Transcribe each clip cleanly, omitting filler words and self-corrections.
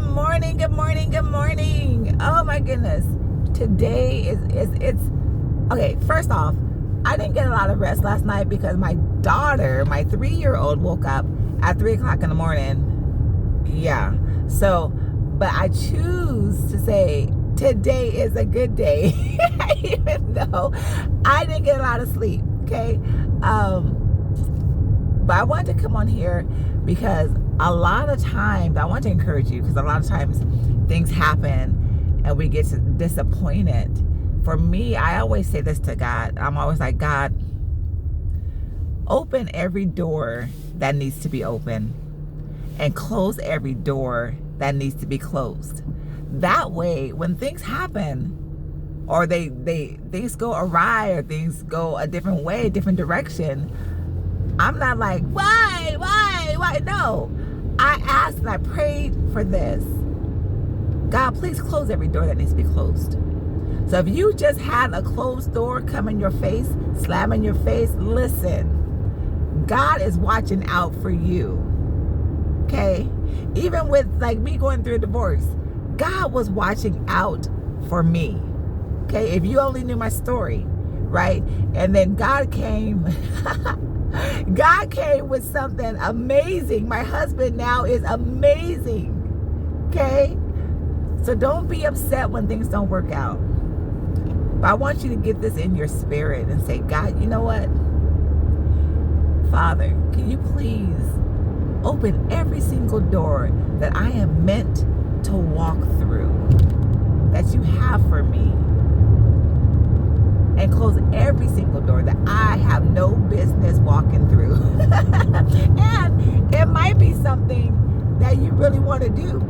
Good morning, good morning, good morning. Oh my goodness. Today it's okay, first off, I didn't get a lot of rest last night because my daughter, my 3-year-old, woke up at 3 o'clock in the morning. Yeah. So, but I choose to say today is a good day, even though I didn't get a lot of sleep. Okay. But I wanted to come on here because a lot of times, I want to encourage you because a lot of times things happen and we get disappointed. For me, I always say this to God. I'm always like, God, open every door that needs to be open and close every door that needs to be closed. That way, when things happen or things go awry or things go a different way, a different direction, I'm not like, why? No. I asked and I prayed for this. God, please close every door that needs to be closed. So if you just had a closed door come in your face, slam in your face, listen, God is watching out for you. Okay? Even with like me going through a divorce, God was watching out for me. Okay? If you only knew my story, right? And then God came God came with something amazing. My husband now is amazing. Okay? So don't be upset when things don't work out. But I want you to get this in your spirit and say, God, you know what? Father, can you please open every single door that I am meant to walk through, that you have for me, and close every single door that I have no business walking through. And it might be something that you really want to do.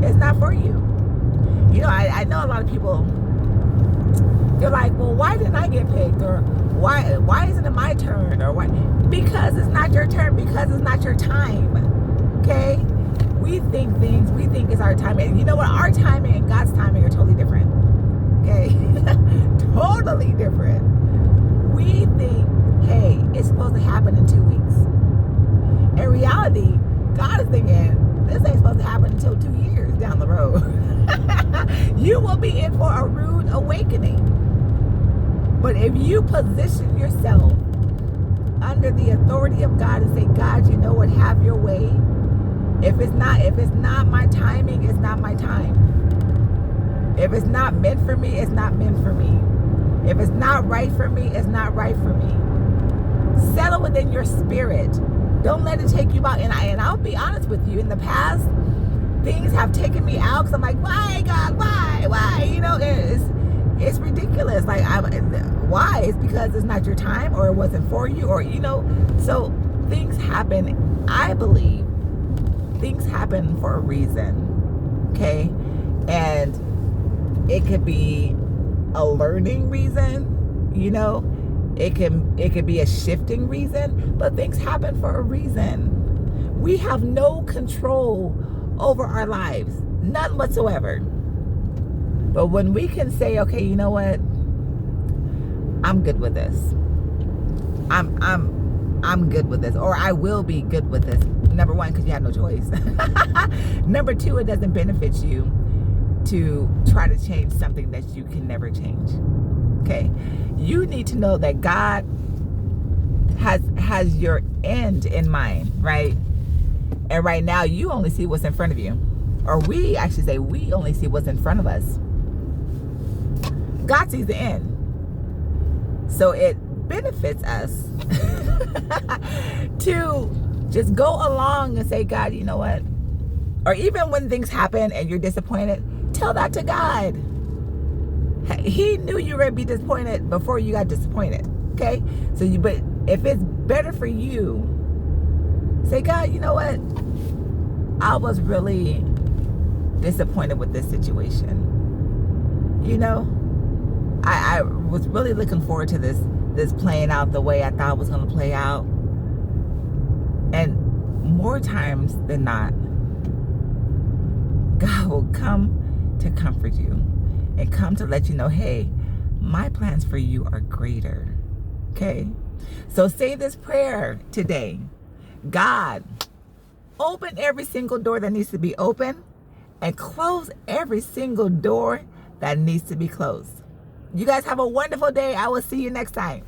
It's not for you. You know, I know a lot of people, they're like, well, why didn't I get picked? Or why isn't it my turn? Or why? Because it's not your turn, because it's not your time. Okay? We think it's our time. And you know what? Our timing and God's timing are totally different. Okay? Totally different. We think, hey, it's supposed to happen in 2 weeks. In reality, God is thinking, this ain't supposed to happen until 2 years down the road. You will be in for a rude awakening. But if you position yourself under the authority of God and say, God, you know what, have your way. If it's not my timing, it's not my time. If it's not meant for me, it's not meant for me. If it's not right for me, it's not right for me. Settle within your spirit. Don't let it take you out. And I'll be honest with you, in the past, things have taken me out because I'm like, why, God, why? You know, it's ridiculous. Like, why? It's because it's not your time, or it wasn't for you, or, you know. So things happen. I believe things happen for a reason. Okay? And it could be a learning reason, you know. It could be a shifting reason, but things happen for a reason. We have no control over our lives, none whatsoever. But when we can say, okay, you know what? I'm good with this. I'm good with this, or I will be good with this. Number one, because you have no choice. Number two, it doesn't benefit you to try to change something that you can never change. Okay? You need to know that God has your end in mind, right? And right now you only see what's in front of you. Or we only see what's in front of us. God sees the end. So it benefits us to just go along and say, God, you know what? Or even when things happen and you're disappointed, tell that to God. He knew you were going to be disappointed before you got disappointed. Okay? But if it's better for you, say, God, you know what? I was really disappointed with this situation. You know? I was really looking forward to this playing out the way I thought it was going to play out. And more times than not, God will come to comfort you and come to let you know, hey, my plans for you are greater. Okay? So say this prayer today. God, Open every single door that needs to be open and close every single door that needs to be closed. You guys have a wonderful day. I will see you next time.